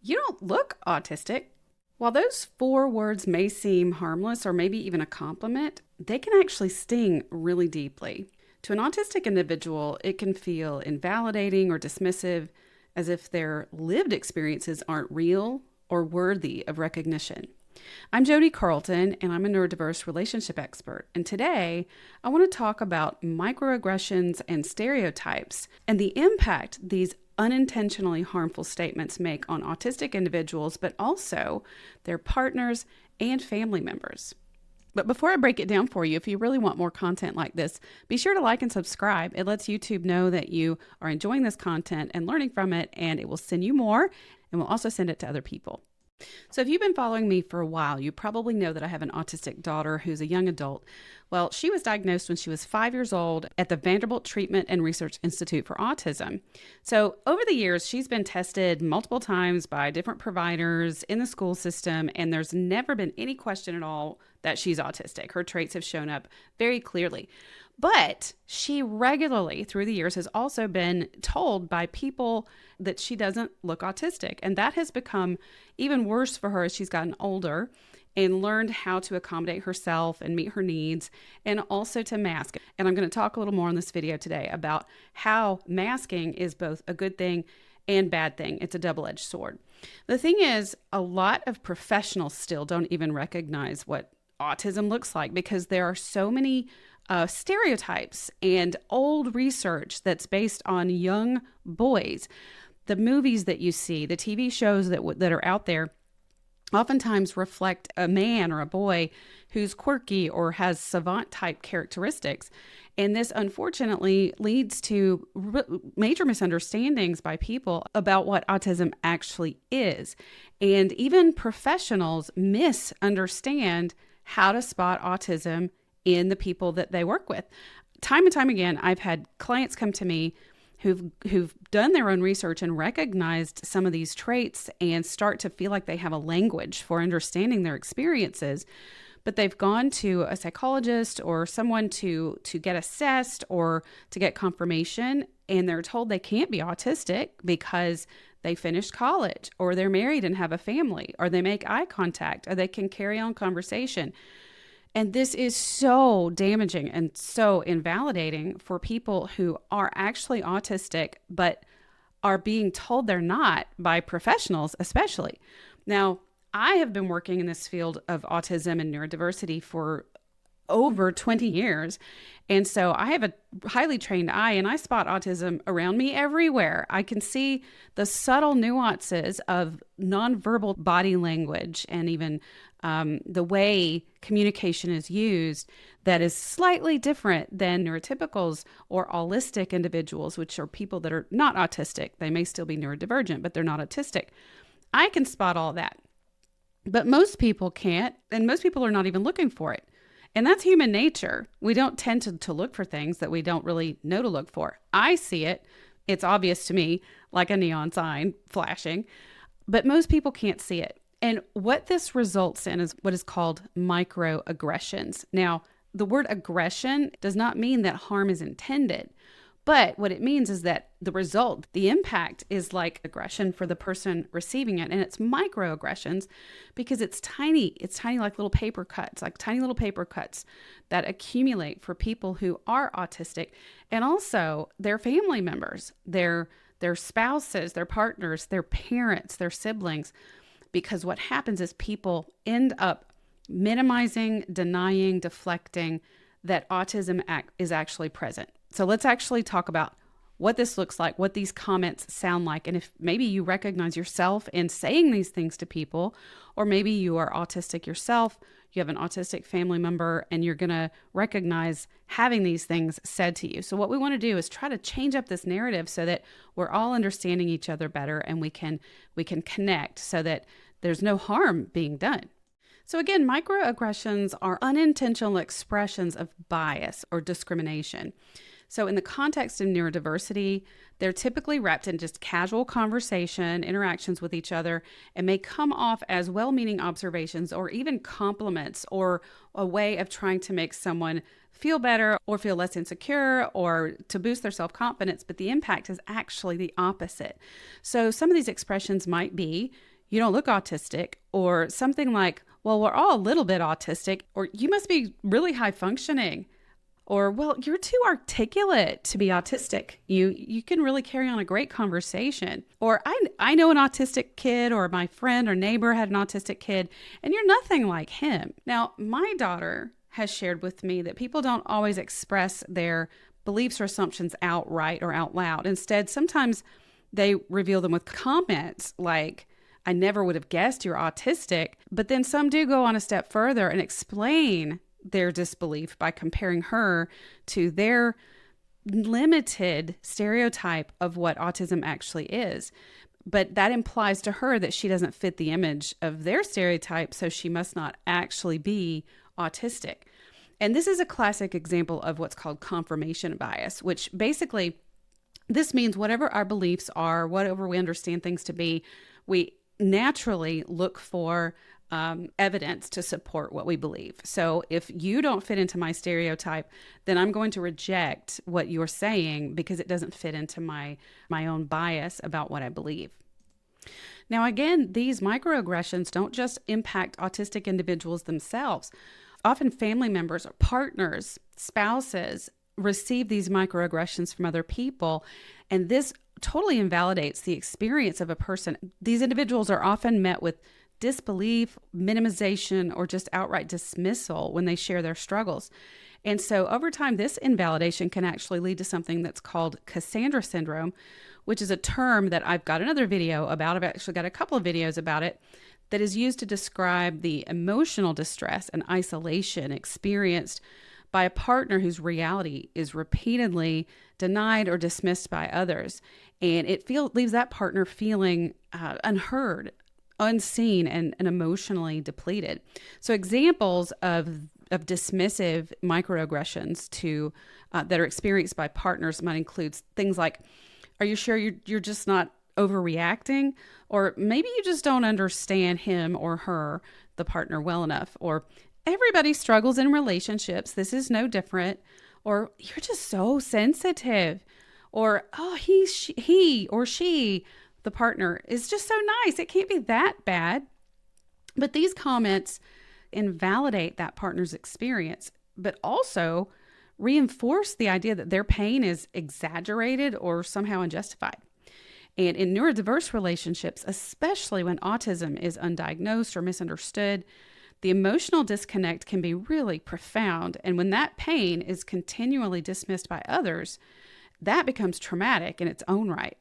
You don't look autistic. While those four words may seem harmless or maybe even a compliment, they can actually sting really deeply. To an autistic individual, it can feel invalidating or dismissive, as if their lived experiences aren't real or worthy of recognition. I'm Jodi Carlton, and I'm a neurodiverse relationship expert. And today, I want to talk about microaggressions and stereotypes and the impact these unintentionally harmful statements make on autistic individuals, but also their partners and family members. But before I break it down for you, if you really want more content like this, be sure to like and subscribe. It lets YouTube know that you are enjoying this content and learning from it, and it will send you more, and will also send it to other people. So if you've been following me for a while, you probably know that I have an autistic daughter who's a young adult. Well, she was diagnosed when she was 5 years old at the Vanderbilt Treatment and Research Institute for Autism. So over the years, she's been tested multiple times by different providers in the school system, and there's never been any question at all that she's autistic. Her traits have shown up very clearly. But she regularly, through the years, has also been told by people that she doesn't look autistic. And that has become even worse for her as she's gotten older and learned how to accommodate herself and meet her needs, and also to mask. And I'm going to talk a little more in this video today about how masking is both a good thing and bad thing. It's a double-edged sword. The thing is, a lot of professionals still don't even recognize what autism looks like because there are so many stereotypes and old research that's based on young boys. The movies that you see, the TV shows that are out there, oftentimes reflect a man or a boy who's quirky or has savant type characteristics. And this unfortunately leads to major misunderstandings by people about what autism actually is. And even professionals misunderstand how to spot autism in the people that they work with. Time and time again, I've had clients come to me who've done their own research and recognized some of these traits and start to feel like they have a language for understanding their experiences, but they've gone to a psychologist or someone to get assessed or to get confirmation, and they're told they can't be autistic because they finished college, or they're married and have a family, or they make eye contact, or they can carry on conversation. And this is so damaging and so invalidating for people who are actually autistic, but are being told they're not by professionals, especially. Now, I have been working in this field of autism and neurodiversity for over 20 years. And so I have a highly trained eye, and I spot autism around me everywhere. I can see the subtle nuances of nonverbal body language and even the way communication is used that is slightly different than neurotypicals or Allistic individuals, which are people that are not autistic. They may still be neurodivergent, but they're not autistic. I can spot all that, but most people can't, and most people are not even looking for it. And that's human nature. We don't tend to look for things that we don't really know to look for. I see it. It's obvious to me, like a neon sign flashing, but most people can't see it. And what this results in is what is called microaggressions. Now, the word aggression does not mean that harm is intended, but what it means is that the result, the impact is like aggression for the person receiving it. And it's microaggressions because it's tiny like little paper cuts, like tiny little paper cuts that accumulate for people who are autistic, and also their family members, their spouses, their partners, their parents, their siblings. Because what happens is people end up minimizing, denying, deflecting that autism is actually present. So let's actually talk about what this looks like, what these comments sound like, and if maybe you recognize yourself in saying these things to people, or maybe you are autistic yourself, you have an autistic family member, and you're going to recognize having these things said to you. So what we want to do is try to change up this narrative so that we're all understanding each other better, and we can connect so that there's no harm being done. So again, microaggressions are unintentional expressions of bias or discrimination. So in the context of neurodiversity, they're typically wrapped in just casual conversation, interactions with each other, and may come off as well-meaning observations or even compliments, or a way of trying to make someone feel better or feel less insecure or to boost their self-confidence. But the impact is actually the opposite. So some of these expressions might be, you don't look autistic, or something like, well, we're all a little bit autistic, or you must be really high functioning, or, well, you're too articulate to be autistic. You can really carry on a great conversation. Or I know an autistic kid, or my friend or neighbor had an autistic kid, and you're nothing like him. Now, my daughter has shared with me that people don't always express their beliefs or assumptions outright or out loud. Instead, sometimes they reveal them with comments like, I never would have guessed you're autistic. But then some do go on a step further and explain their disbelief by comparing her to their limited stereotype of what autism actually is. But that implies to her that she doesn't fit the image of their stereotype, so she must not actually be autistic. And this is a classic example of what's called confirmation bias, which basically this means whatever our beliefs are, whatever we understand things to be, we naturally look for evidence to support what we believe. So if you don't fit into my stereotype, then I'm going to reject what you're saying because it doesn't fit into my own bias about what I believe. Now, again, these microaggressions don't just impact autistic individuals themselves. Often family members or partners, spouses receive these microaggressions from other people, and this totally invalidates the experience of a person. These individuals are often met with disbelief, minimization, or just outright dismissal when they share their struggles. And so over time, this invalidation can actually lead to something that's called Cassandra syndrome, which is a term that I've got another video about. I've actually got a couple of videos about it that is used to describe the emotional distress and isolation experienced by a partner whose reality is repeatedly denied or dismissed by others. And it leaves that partner feeling unheard, unseen, and emotionally depleted. So examples of dismissive microaggressions that are experienced by partners might include things like, are you sure you're just not overreacting? Or maybe you just don't understand him or her, the partner, well enough. Or everybody struggles in relationships. This is no different. Or you're just so sensitive. Or, oh, he or she, the partner, is just so nice. It can't be that bad. But these comments invalidate that partner's experience, but also reinforce the idea that their pain is exaggerated or somehow unjustified. And in neurodiverse relationships, especially when autism is undiagnosed or misunderstood, the emotional disconnect can be really profound. And when that pain is continually dismissed by others, that becomes traumatic in its own right.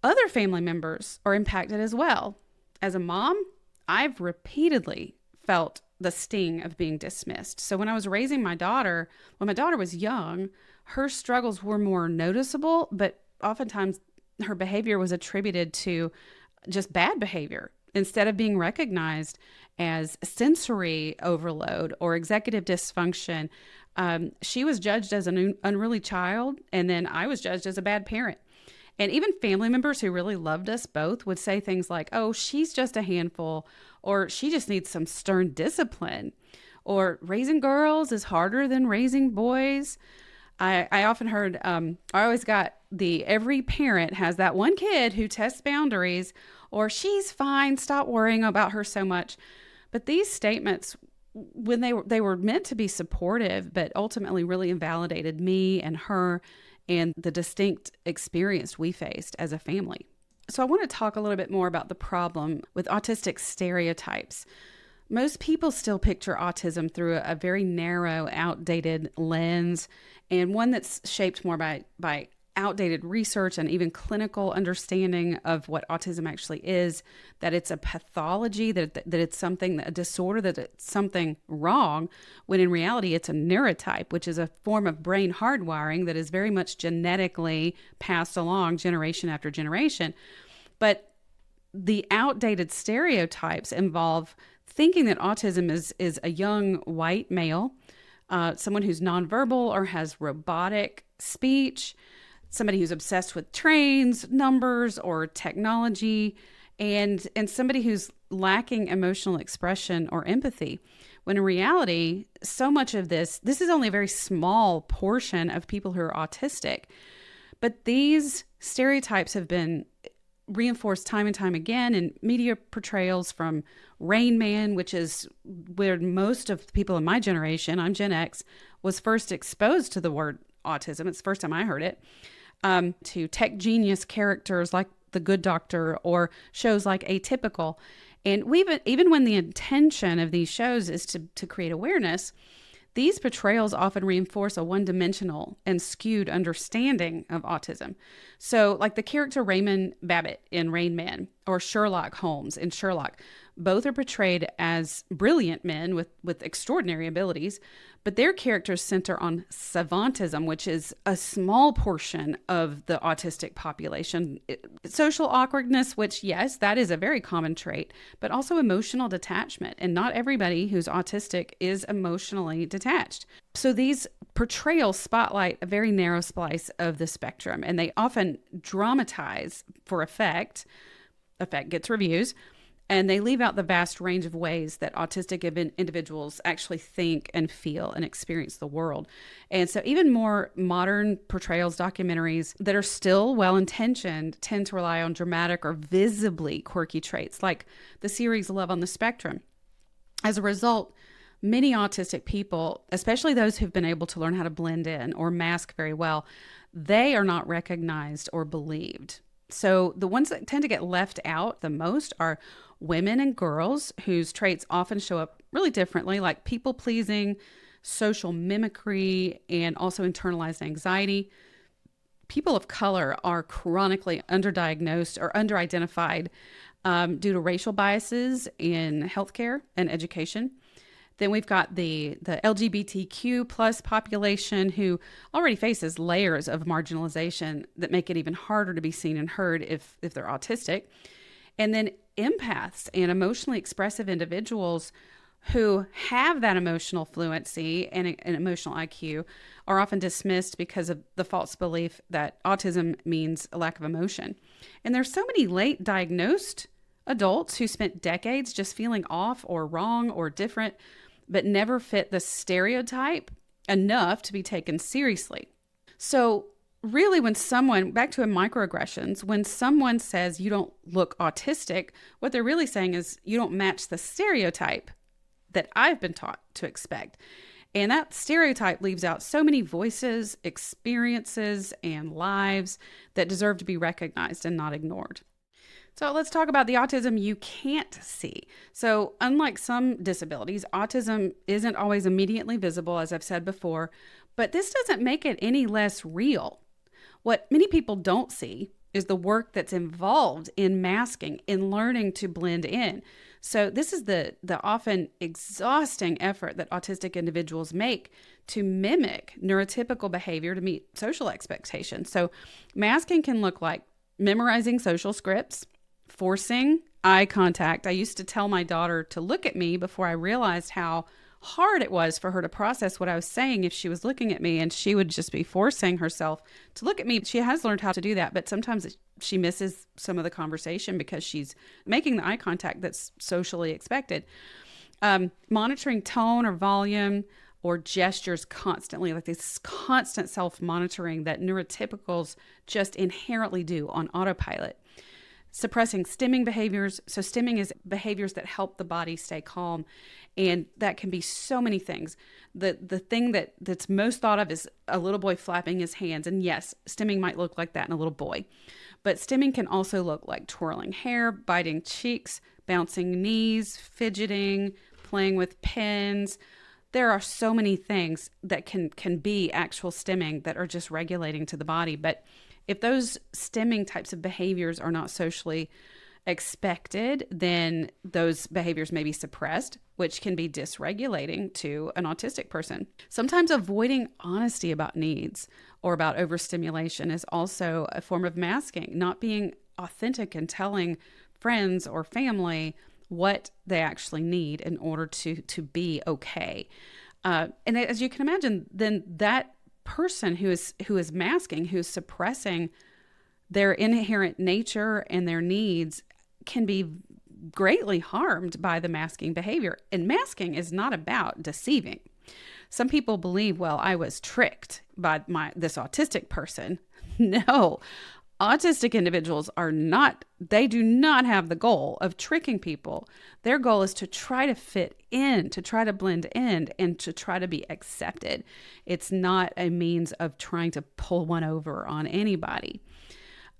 Other family members are impacted as well. As a mom, I've repeatedly felt the sting of being dismissed. So when I was raising my daughter, when my daughter was young, her struggles were more noticeable, but oftentimes her behavior was attributed to just bad behavior instead of being recognized as sensory overload or executive dysfunction. She was judged as an unruly child, and then I was judged as a bad parent. And even family members who really loved us both would say things like, oh, she's just a handful, or she just needs some stern discipline, or raising girls is harder than raising boys. I often heard, I always got every parent has that one kid who tests boundaries, or she's fine, stop worrying about her so much. But these statements, when they were meant to be supportive, but ultimately really invalidated me and her and the distinct experience we faced as a family. So I want to talk a little bit more about the problem with autistic stereotypes. Most people still picture autism through a very narrow, outdated lens, and one that's shaped more by outdated research and even clinical understanding of what autism actually is, that it's a pathology, that it's something, a disorder, that it's something wrong, when in reality it's a neurotype, which is a form of brain hardwiring that is very much genetically passed along generation after generation. But the outdated stereotypes involve thinking that autism is a young white male, someone who's nonverbal or has robotic speech, somebody who's obsessed with trains, numbers, or technology, and somebody who's lacking emotional expression or empathy. When in reality, so much of this is only a very small portion of people who are autistic. But these stereotypes have been reinforced time and time again in media portrayals from Rain Man, which is where most of the people in my generation, I'm Gen X, was first exposed to the word autism. It's the first time I heard it. To tech genius characters like The Good Doctor or shows like Atypical. And even when the intention of these shows is to create awareness, these portrayals often reinforce a one-dimensional and skewed understanding of autism. So like the character Raymond Babbitt in Rain Man or Sherlock Holmes in Sherlock, both are portrayed as brilliant men with extraordinary abilities, but their characters center on savantism, which is a small portion of the autistic population. Social awkwardness, which, yes, that is a very common trait, but also emotional detachment. And not everybody who's autistic is emotionally detached. So these portrayals spotlight a very narrow slice of the spectrum, and they often dramatize for effect. Effect gets reviews. And they leave out the vast range of ways that autistic individuals actually think and feel and experience the world. And so even more modern portrayals, documentaries that are still well-intentioned tend to rely on dramatic or visibly quirky traits, like the series Love on the Spectrum. As a result, many autistic people, especially those who've been able to learn how to blend in or mask very well, they are not recognized or believed. So the ones that tend to get left out the most are women and girls whose traits often show up really differently, like people-pleasing, social mimicry, and also internalized anxiety. People of color are chronically underdiagnosed or underidentified due to racial biases in healthcare and education. Then we've got the LGBTQ plus population who already faces layers of marginalization that make it even harder to be seen and heard if they're autistic. And then empaths and emotionally expressive individuals who have that emotional fluency and emotional IQ are often dismissed because of the false belief that autism means a lack of emotion. And there's so many late diagnosed adults who spent decades just feeling off or wrong or different, but never fit the stereotype enough to be taken seriously. So really, when someone, back to microaggressions, when someone says you don't look autistic, what they're really saying is you don't match the stereotype that I've been taught to expect. And that stereotype leaves out so many voices, experiences, and lives that deserve to be recognized and not ignored. So let's talk about the autism you can't see. So unlike some disabilities, autism isn't always immediately visible, as I've said before, but this doesn't make it any less real. What many people don't see is the work that's involved in masking, in learning to blend in. So this is the often exhausting effort that autistic individuals make to mimic neurotypical behavior to meet social expectations. So masking can look like memorizing social scripts, forcing eye contact. I used to tell my daughter to look at me before I realized how hard it was for her to process what I was saying if she was looking at me, and she would just be forcing herself to look at me. She has learned how to do that, but sometimes she misses some of the conversation because she's making the eye contact that's socially expected. Monitoring tone or volume or gestures constantly, like this constant self-monitoring that neurotypicals just inherently do on autopilot. Suppressing stimming behaviors. So stimming is behaviors that help the body stay calm. And that can be so many things. The thing that's most thought of is a little boy flapping his hands. And yes, stimming might look like that in a little boy. But stimming can also look like twirling hair, biting cheeks, bouncing knees, fidgeting, playing with pens. There are so many things that can be actual stimming that are just regulating to the body. But if those stimming types of behaviors are not socially expected, then those behaviors may be suppressed, which can be dysregulating to an autistic person. Sometimes avoiding honesty about needs or about overstimulation is also a form of masking, not being authentic and telling friends or family what they actually need in order to be okay. And as you can imagine, then that person who is masking, who's suppressing their inherent nature and their needs can be greatly harmed by the masking behavior. And masking is not about deceiving. Some people believe, well, I was tricked by this autistic person. No, Autistic individuals they do not have the goal of tricking people. Their goal is to try to fit in, to try to blend in, and to try to be accepted. It's not a means of trying to pull one over on anybody.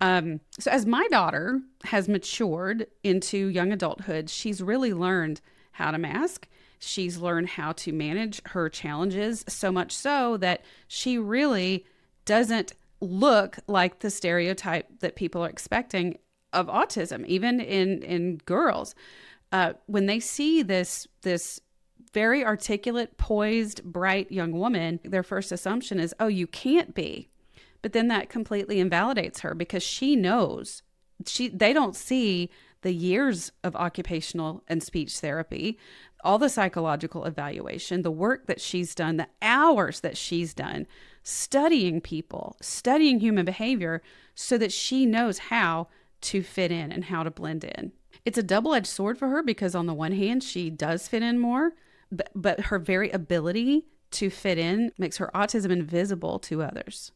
So as my daughter has matured into young adulthood, she's really learned how to mask. She's learned how to manage her challenges, so much so that she really doesn't look like the stereotype that people are expecting of autism, even in girls. When they see this very articulate, poised, bright young woman, their first assumption is, oh, you can't be. But then that completely invalidates her because she knows they don't see the years of occupational and speech therapy, all the psychological evaluation, the work that she's done, the hours that she's done studying people, studying human behavior so that she knows how to fit in and how to blend in. It's a double-edged sword for her because on the one hand, she does fit in more, but her very ability to fit in makes her autism invisible to others.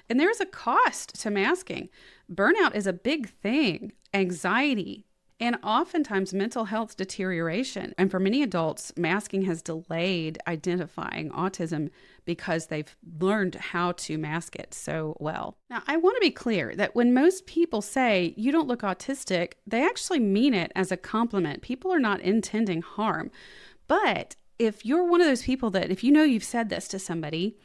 And there is a cost to masking. Burnout is a big thing, anxiety, and oftentimes mental health deterioration. And for many adults, masking has delayed identifying autism because they've learned how to mask it so well. Now, I want to be clear that when most people say you don't look autistic, they actually mean it as a compliment. People are not intending harm. But if you're one of those people that if you know you've said this to somebody,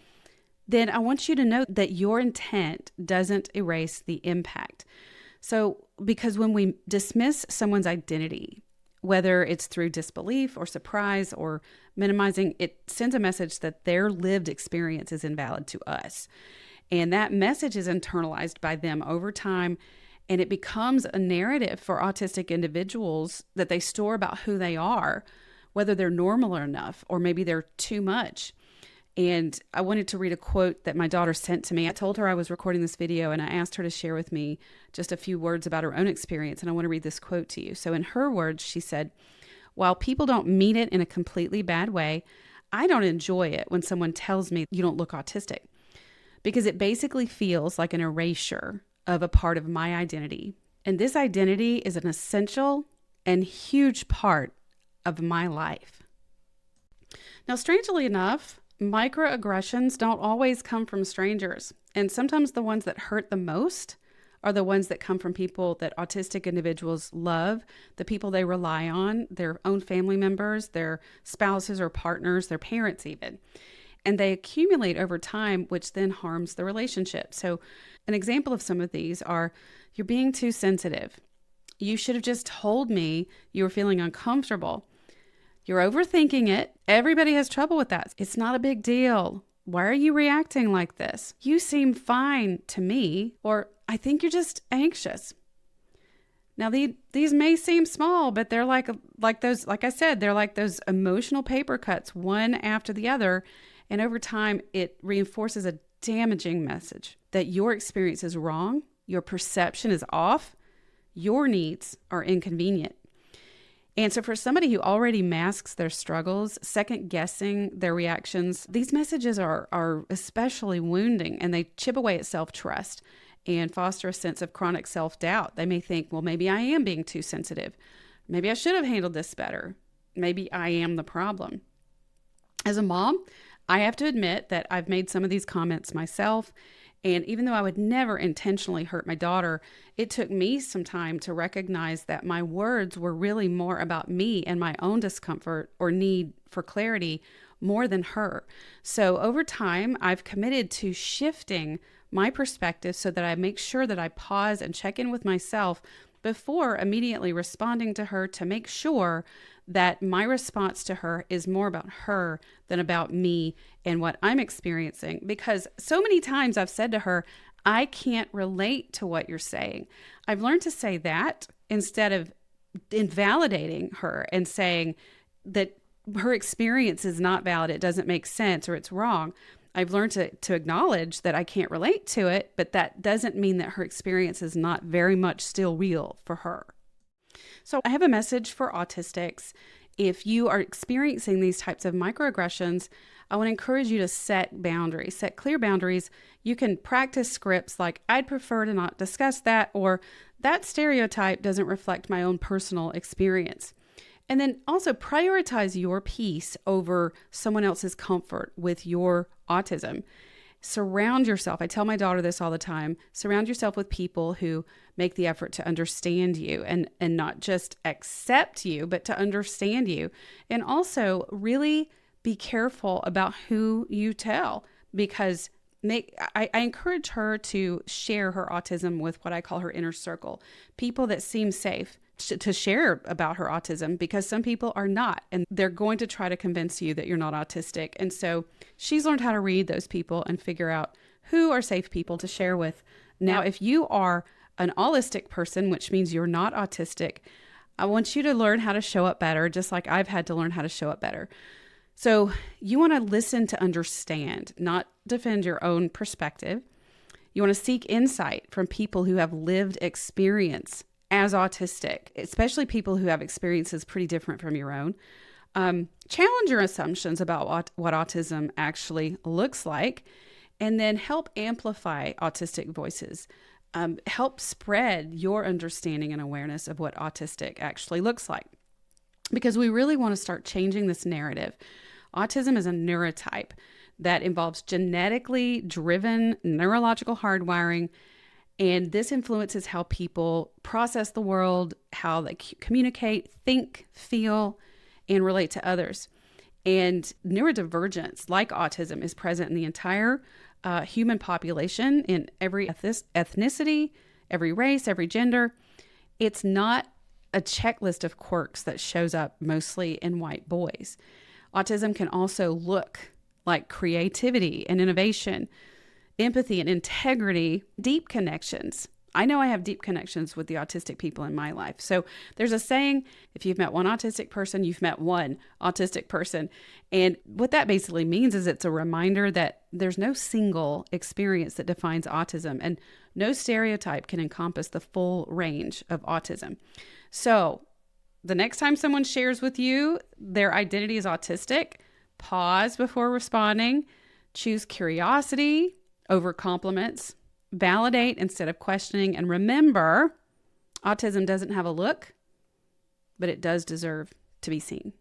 then I want you to know that your intent doesn't erase the impact. So, because when we dismiss someone's identity, whether it's through disbelief or surprise or minimizing, it sends a message that their lived experience is invalid to us. And that message is internalized by them over time, and it becomes a narrative for autistic individuals that they store about who they are, whether they're normal enough or maybe they're too much. And I wanted to read a quote that my daughter sent to me. I told her I was recording this video and I asked her to share with me just a few words about her own experience. And I want to read this quote to you. So in her words, she said, "While people don't mean it in a completely bad way, I don't enjoy it when someone tells me you don't look autistic because it basically feels like an erasure of a part of my identity. And this identity is an essential and huge part of my life." Now, strangely enough, microaggressions don't always come from strangers. And sometimes the ones that hurt the most are the ones that come from people that autistic individuals love, the people they rely on, their own family members, their spouses or partners, their parents even. And they accumulate over time, which then harms the relationship. So an example of some of these are, you're being too sensitive. You should have just told me you were feeling uncomfortable. You're overthinking it. Everybody has trouble with that. It's not a big deal. Why are you reacting like this? You seem fine to me, or I think you're just anxious. Now, these may seem small, but they're like those, like I said, they're like those emotional paper cuts, one after the other. And over time, it reinforces a damaging message that your experience is wrong, your perception is off, your needs are inconvenient. And so for somebody who already masks their struggles, second guessing their reactions, these messages are especially wounding, and they chip away at self-trust and foster a sense of chronic self-doubt. They may think, well, maybe I am being too sensitive. Maybe I should have handled this better. Maybe I am the problem. As a mom, I have to admit that I've made some of these comments myself. And even though I would never intentionally hurt my daughter, it took me some time to recognize that my words were really more about me and my own discomfort or need for clarity more than her. So over time, I've committed to shifting my perspective so that I make sure that I pause and check in with myself before immediately responding to her, to make sure that my response to her is more about her than about me and what I'm experiencing. Because so many times I've said to her, I can't relate to what you're saying. I've learned to say that instead of invalidating her and saying that her experience is not valid, it doesn't make sense, or it's wrong. I've learned to acknowledge that I can't relate to it, but that doesn't mean that her experience is not very much still real for her. So I have a message for autistics. if you are experiencing these types of microaggressions, I want to encourage you to set boundaries, set clear boundaries. You can practice scripts like, I'd prefer to not discuss that, or that stereotype doesn't reflect my own personal experience. And then also prioritize your peace over someone else's comfort with your autism. Surround yourself. I tell my daughter this all the time. Surround yourself with people who make the effort to understand you and not just accept you, but to understand you. And also really be careful about who you tell, because I encourage her to share her autism with what I call her inner circle, people that seem safe to share about her autism, because some people are not, and they're going to try to convince you that you're not autistic. And so she's learned how to read those people and figure out who are safe people to share with. Now, if you are an Allistic person, which means you're not autistic, I want you to learn how to show up better, just like I've had to learn how to show up better. So you want to listen to understand, not defend your own perspective. You want to seek insight from people who have lived experience as autistic, especially people who have experiences pretty different from your own. Challenge your assumptions about what autism actually looks like, and then help amplify autistic voices. Help spread your understanding and awareness of what autistic actually looks like, because we really want to start changing this narrative. Autism is a neurotype that involves genetically driven neurological hardwiring, and this influences how people process the world, how they communicate, think, feel, and relate to others. And neurodivergence, like autism, is present in the entire human population, in every ethnicity, every race, every gender. It's not a checklist of quirks that shows up mostly in white boys. Autism can also look like creativity and innovation, empathy and integrity, deep connections. I know I have deep connections with the autistic people in my life. So there's a saying, if you've met one autistic person, you've met one autistic person. And what that basically means is it's a reminder that there's no single experience that defines autism, and no stereotype can encompass the full range of autism. So the next time someone shares with you their identity is autistic, pause before responding, choose curiosity over compliments, validate instead of questioning, and remember, autism doesn't have a look, but it does deserve to be seen.